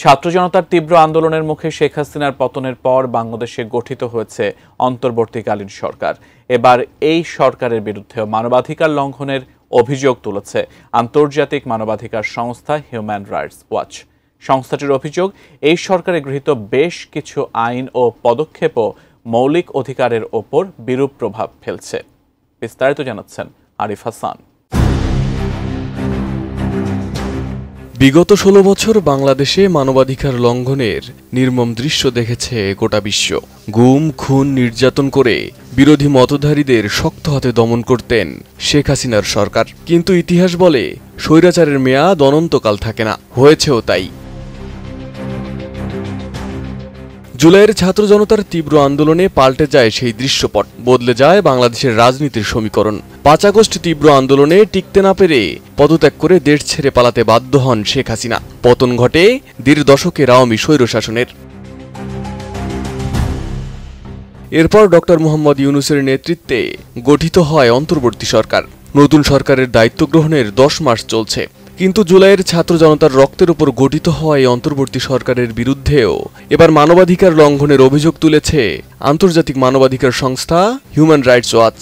ছাত্র জনতার তীব্র আন্দোলনের মুখে শেখ হাসিনার পতনের পর বাংলাদেশে গঠিত হয়েছে অন্তর্বর্তীকালীন সরকার। এবার এই সরকারের বিরুদ্ধেও মানবাধিকার লঙ্ঘনের অভিযোগ তুলেছে আন্তর্জাতিক মানবাধিকার সংস্থা হিউম্যান রাইটস ওয়াচ। সংস্থাটির অভিযোগ, এই সরকারে গৃহীত বেশ কিছু আইন ও পদক্ষেপও মৌলিক অধিকারের ওপর বিরূপ প্রভাব ফেলছে। বিস্তারিত জানাচ্ছেন আরিফ হাসান। বিগত 16 বছর বাংলাদেশে মানবাধিকার লঙ্ঘনের নির্মম দৃশ্য দেখেছে গোটা বিশ্ব। গুম, খুন, নির্যাতন করে বিরোধী মতধারীদের শক্ত হাতে দমন করতেন শেখ হাসিনার সরকার। কিন্তু ইতিহাস বলে, স্বৈরাচারের মেয়াদ অনন্তকাল থাকে না। হয়েছেও তাই। জুলাইয়ের ছাত্র জনতার তীব্র আন্দোলনে পাল্টে যায় সেই দৃশ্যপট, বদলে যায় বাংলাদেশের রাজনীতির সমীকরণ। 5 আগস্ট তীব্র আন্দোলনে টিকতে না পেরে পদত্যাগ করে দেশ ছেড়ে পালাতে বাধ্য হন শেখ হাসিনা। পতন ঘটে 1.5 দশকের আওয়ামী স্বৈরশাসনের। এরপর ডক্টর মোহাম্মদ ইউনূসের নেতৃত্বে গঠিত হয় অন্তর্বর্তী সরকার। নতুন সরকারের দায়িত্ব গ্রহণের 10 মাস চলছে। কিন্তু জুলাইয়ের ছাত্র জনতার রক্তের উপর গঠিত হওয়া এই অন্তর্বর্তী সরকারের বিরুদ্ধেও এবার মানবাধিকার লঙ্ঘনের অভিযোগ তুলেছে আন্তর্জাতিক মানবাধিকার সংস্থা human rights watch.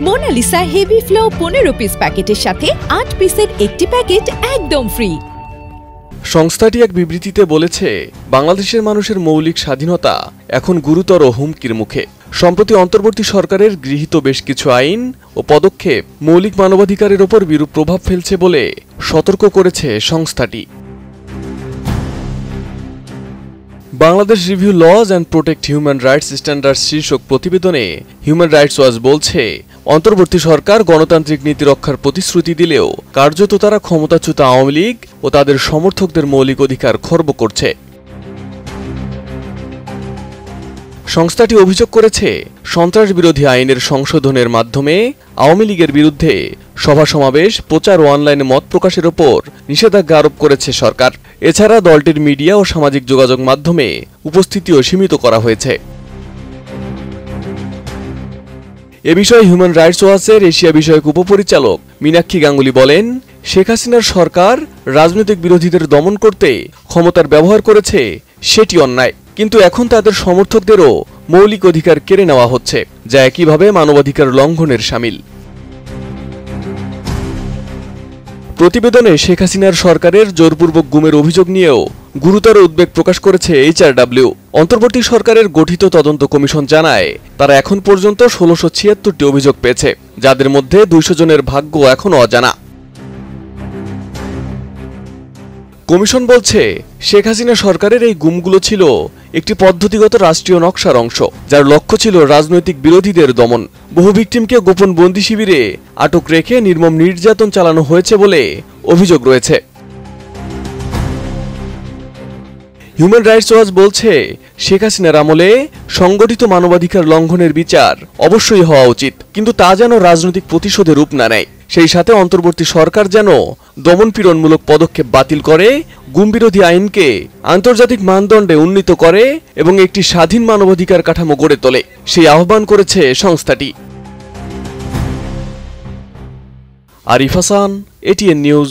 Monalisa heavy flow 15 piece প্যাকেটের সাথে 8 পিসের একটি প্যাকেট একদম ফ্রি। সংস্থাটি এক বিবৃতিতে বলেছে, বাংলাদেশের মানুষের মৌলিক স্বাধীনতা এখন গুরুতর হুমকির মুখে। সম্প্রতি অন্তর্বর্তী সরকারের গৃহীত বেশ কিছু আইন ও পদক্ষেপ মৌলিক মানবাধিকারের ওপর বিরূপ প্রভাব ফেলছে বলে সতর্ক করেছে সংস্থাটি। Bangladesh review laws and protect human rights standards শীর্ষক প্রতিবেদনে হিউম্যান রাইটস ওয়াচ বলছে, অন্তর্বর্তী সরকার গণতান্ত্রিক নীতি রক্ষার প্রতিশ্রুতি দিলেও কার্যত তারা ক্ষমতাচ্যুত আওয়ামী লীগ ও তাদের সমর্থকদের মৌলিক অধিকার খর্ব করছে। সংস্থাটি অভিযোগ করেছে, সন্ত্রাস বিরোধী আইনের সংশোধনের মাধ্যমে আওয়ামী লীগের বিরুদ্ধে সভা সমাবেশ, প্রচার ও অনলাইনে মত প্রকাশের ওপর নিষেধাজ্ঞা আরোপ করেছে সরকার। এছাড়া দলটির মিডিয়া ও সামাজিক যোগাযোগ মাধ্যমে উপস্থিতিও সীমিত করা হয়েছে। এ বিষয়ে হিউম্যান রাইটস ওয়াচের এশিয়া বিষয়ক উপপরিচালক মীনাক্ষী গাঙ্গুলি বলেন, শেখ হাসিনার সরকার রাজনৈতিক বিরোধীদের দমন করতে ক্ষমতার ব্যবহার করেছে, সেটি অন্যায়। কিন্তু এখন তাদের সমর্থকদেরও মৌলিক অধিকার কেড়ে নেওয়া হচ্ছে, যা একইভাবে মানবাধিকার লঙ্ঘনের শামিল। প্রতিবেদনে শেখ হাসিনার সরকারের জোরপূর্বক গুমের অভিযোগ নিয়েও গুরুতর উদ্বেগ প্রকাশ করেছে HRW। অন্তর্বর্তী সরকারের গঠিত তদন্ত কমিশন জানায়, তারা এখন পর্যন্ত 1676টি অভিযোগ পেয়েছে, যাদের মধ্যে 200 জনের ভাগ্য এখনও অজানা। কমিশন বলছে, শেখ হাসিনা সরকারের এই গুমগুলো ছিল একটি পদ্ধতিগত রাষ্ট্রীয় নকশার অংশ, যার লক্ষ্য ছিল রাজনৈতিক বিরোধীদের দমন। বহু ভিকটিমকে গোপন বন্দি শিবিরে আটক রেখে নির্মম নির্যাতন চালানো হয়েছে বলে অভিযোগ রয়েছে। হিউম্যান রাইটস ওয়াচ বলছে, শেখ হাসিনার আমলে সংগঠিত মানবাধিকার লঙ্ঘনের বিচার অবশ্যই হওয়া উচিত, কিন্তু তা যেন রাজনৈতিক প্রতিশোধে রূপ না নেয়। সেই সাথে অন্তর্বর্তী সরকার যেন দমনপীড়নমূলক পদক্ষেপ বাতিল করে, গুম বিরোধী আইনকে আন্তর্জাতিক মানদণ্ডে উন্নীত করে এবং একটি স্বাধীন মানবাধিকার কাঠামো গড়ে তোলে, সেই আহ্বান করেছে সংস্থাটি। Arif Hasan, ATN news.